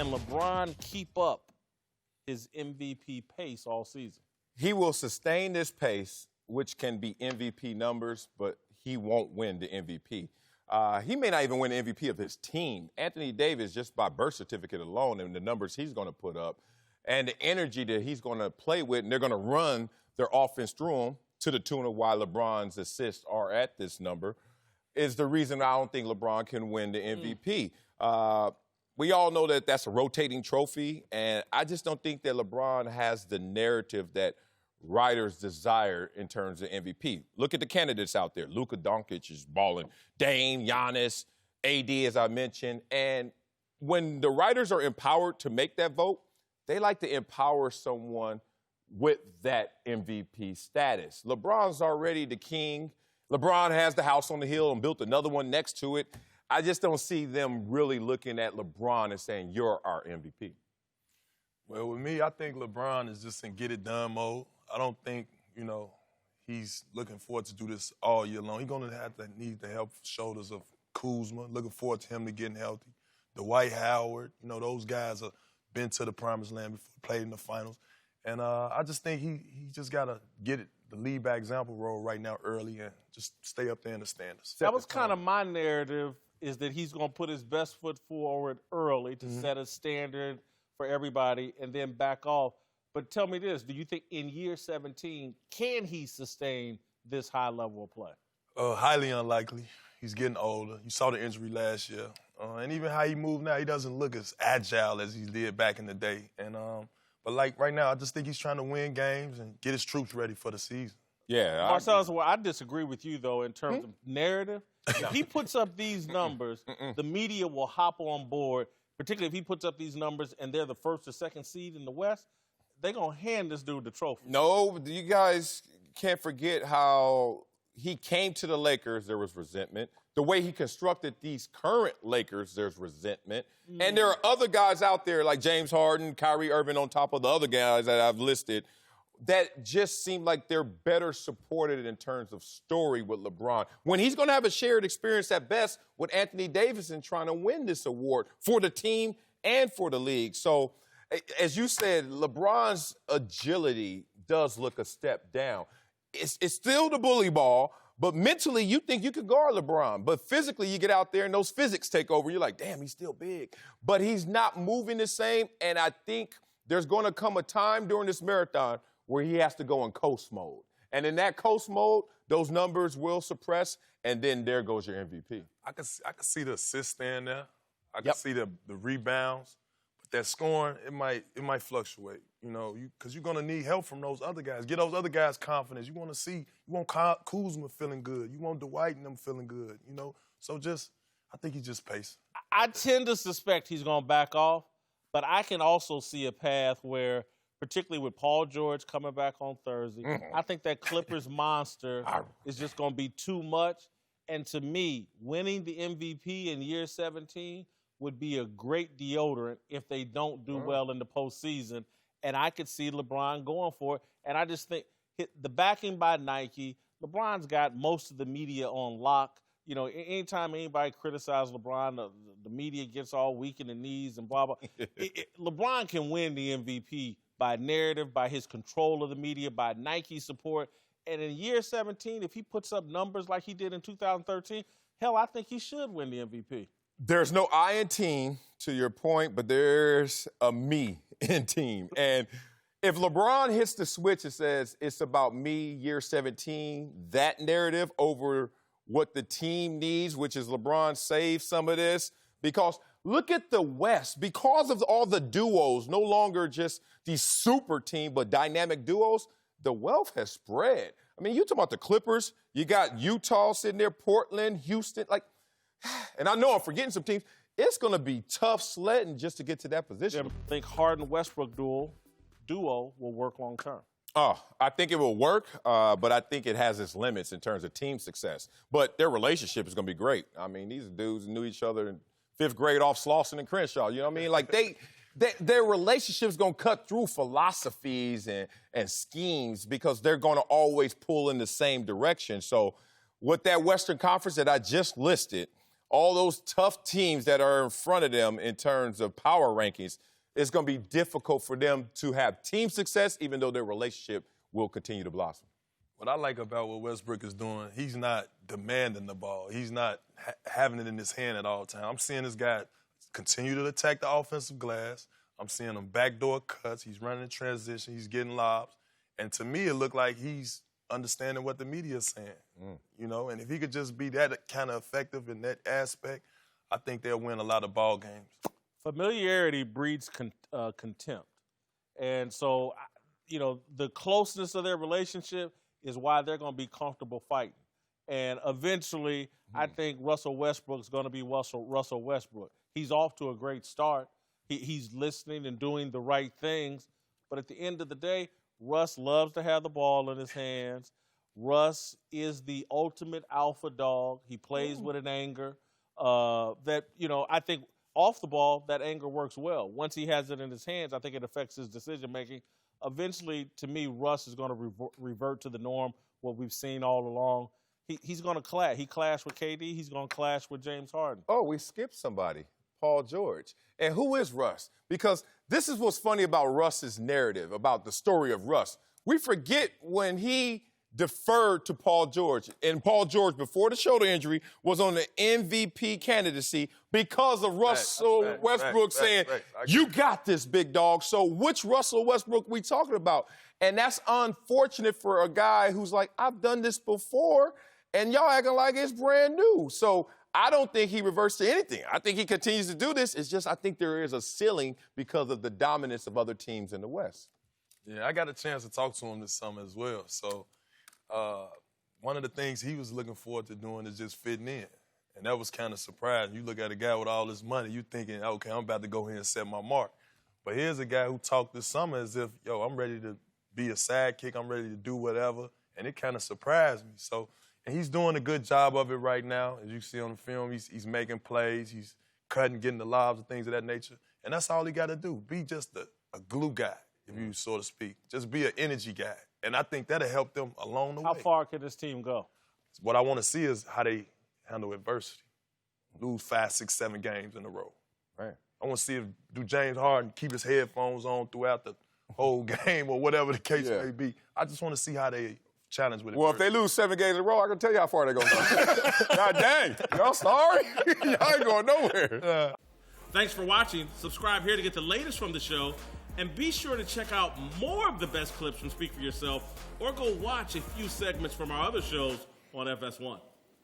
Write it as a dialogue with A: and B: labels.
A: Can LeBron keep up his MVP pace all season?
B: He will sustain this pace, which can be MVP numbers, but he won't win the MVP. He may not even win the MVP of his team. Anthony Davis, just by birth certificate alone and the numbers he's going to put up and the energy that he's going to play with, and they're going to run their offense through him to the tune of why LeBron's assists are at this number, is the reason I don't think LeBron can win the MVP. We all know that that's a rotating trophy, and I just don't think that LeBron has the narrative that writers desire in terms of MVP. Look at the candidates out there. Luka Doncic is balling. Dame, Giannis, AD, as I mentioned. And when the writers are empowered to make that vote, they like to empower someone with that MVP status. LeBron's already the king. LeBron has the house on the hill and built another one next to it. I just don't see them really looking at LeBron and saying, you're our MVP.
C: Well, with me, I think LeBron is just in get-it-done mode. I don't think, he's looking forward to do this all year long. He's going to need the help shoulders of Kuzma. Looking forward to him to getting healthy. Dwight Howard, those guys have been to the promised land before, played in the finals. And I just think he just got to get the lead by example role right now early and just stay up there in the standards.
A: That was kind of my narrative, is that he's going to put his best foot forward early to set a standard for everybody and then back off. But tell me this, do you think in year 17, can he sustain this high level of play?
C: Highly unlikely. He's getting older. You saw the injury last year. And even how he moved now, he doesn't look as agile as he did back in the day. And but right now, I just think he's trying to win games and get his troops ready for the season.
B: Yeah.
A: Marcellus, well, I disagree with you, though, in terms of narrative. If he puts up these numbers, the media will hop on board, particularly if he puts up these numbers and they're the first or second seed in the West. They're going to hand this dude the trophy.
B: No, you guys can't forget how he came to the Lakers, there was resentment. The way he constructed these current Lakers, there's resentment. And there are other guys out there like James Harden, Kyrie Irving on top of the other guys that I've listed that just seem like they're better supported in terms of story with LeBron. When he's going to have a shared experience at best with Anthony Davis in trying to win this award for the team and for the league. So, as you said, LeBron's agility does look a step down. It's still the bully ball, but mentally you think you could guard LeBron. But physically you get out there and those physics take over. You're like, damn, he's still big. But he's not moving the same, and I think there's going to come a time during this marathon where he has to go in coast mode. And in that coast mode, those numbers will suppress, and then there goes your MVP.
C: I can see the assists stand there. I can see the rebounds. That scoring, it might fluctuate, because you're going to need help from those other guys. Get those other guys confidence. You want Kuzma feeling good. You want Dwight and them feeling good, So I think he's just pacing.
A: I tend to suspect he's going to back off, but I can also see a path where, particularly with Paul George coming back on Thursday, I think that Clippers monster is just going to be too much. And to me, winning the MVP in year 17 would be a great deodorant if they don't do well in the postseason. And I could see LeBron going for it. And I just think the backing by Nike, LeBron's got most of the media on lock. Anytime anybody criticizes LeBron, the media gets all weak in the knees and blah, blah. LeBron can win the MVP by narrative, by his control of the media, by Nike support. And in year 17, if he puts up numbers like he did in 2013, hell, I think he should win the MVP.
B: There's no I in team, to your point, but there's a me in team. And if LeBron hits the switch and says it's about me, year 17, that narrative over what the team needs, which is LeBron save some of this, because look at the West. Because of all the duos, no longer just these super team, but dynamic duos, the wealth has spread. I mean, you talk about the Clippers, you got Utah sitting there, Portland, Houston, and I know I'm forgetting some teams. It's going to be tough sledding just to get to that position.
A: I think Harden-Westbrook duo will work long term.
B: Oh, I think it will work, but I think it has its limits in terms of team success. But their relationship is going to be great. I mean, these dudes knew each other in 5th grade off Slauson and Crenshaw. You know what I mean? Like, their relationship is going to cut through philosophies and schemes because they're going to always pull in the same direction. So with that Western Conference that I just listed, all those tough teams that are in front of them in terms of power rankings, it's going to be difficult for them to have team success, even though their relationship will continue to blossom.
C: What I like about what Westbrook is doing, he's not demanding the ball. He's not having it in his hand at all times. I'm seeing this guy continue to attack the offensive glass. I'm seeing him backdoor cuts. He's running in transition. He's getting lobs. And to me, it looked like he's understanding what the media is saying, you know? And if he could just be that kind of effective in that aspect, I think they'll win a lot of ball games.
A: Familiarity breeds contempt. And so, you know, the closeness of their relationship is why they're going to be comfortable fighting. And eventually, I think Russell Westbrook's going to be Russell Westbrook. He's off to a great start. He's listening and doing the right things. But at the end of the day, Russ loves to have the ball in his hands. Russ is the ultimate alpha dog. He plays with an anger that, you know, I think off the ball, that anger works well. Once he has it in his hands, I think it affects his decision-making. Eventually, to me, Russ is going to revert to the norm, what we've seen all along. He's going to clash. He clashed with KD. He's going to clash with James Harden.
B: Oh, we skipped somebody, Paul George. And who is Russ? Because this is what's funny about Russ's narrative, about the story of Russ. We forget when he deferred to Paul George. And Paul George, before the shoulder injury, was on the MVP candidacy because of Russell Westbrook saying, you got this, big dog. So which Russell Westbrook we talking about? And that's unfortunate for a guy who's like, I've done this before, and y'all acting like it's brand new. So I don't think he reverts to anything. I think he continues to do this. It's just I think there is a ceiling because of the dominance of other teams in the West.
C: Yeah, I got a chance to talk to him this summer as well. So one of the things he was looking forward to doing is just fitting in. And that was kind of surprising. You look at a guy with all this money, you thinking, okay, I'm about to go here and set my mark. But here's a guy who talked this summer as if, yo, I'm ready to be a sidekick. I'm ready to do whatever. And it kind of surprised me. So, and he's doing a good job of it right now. As you see on the film, he's making plays. He's cutting, getting the lobs and things of that nature. And that's all he got to do. Be just a glue guy, if you so to speak. Just be an energy guy. And I think that'll help them along the way.
A: How far can this team go?
C: What I want to see is how they handle adversity. Lose 5, 6, 7 games in a row.
B: Right.
C: I want to see do James Harden keep his headphones on throughout the whole game or whatever the case may be. I just want to see how they challenge with it.
B: Well, if they lose 7 games in a row, I can tell you how far they're going to go. God dang. Y'all sorry? Y'all ain't going nowhere.
A: Thanks for watching. Subscribe here to get the latest from the show. And be sure to check out more of the best clips from Speak For Yourself or go watch a few segments from our other shows on FS1.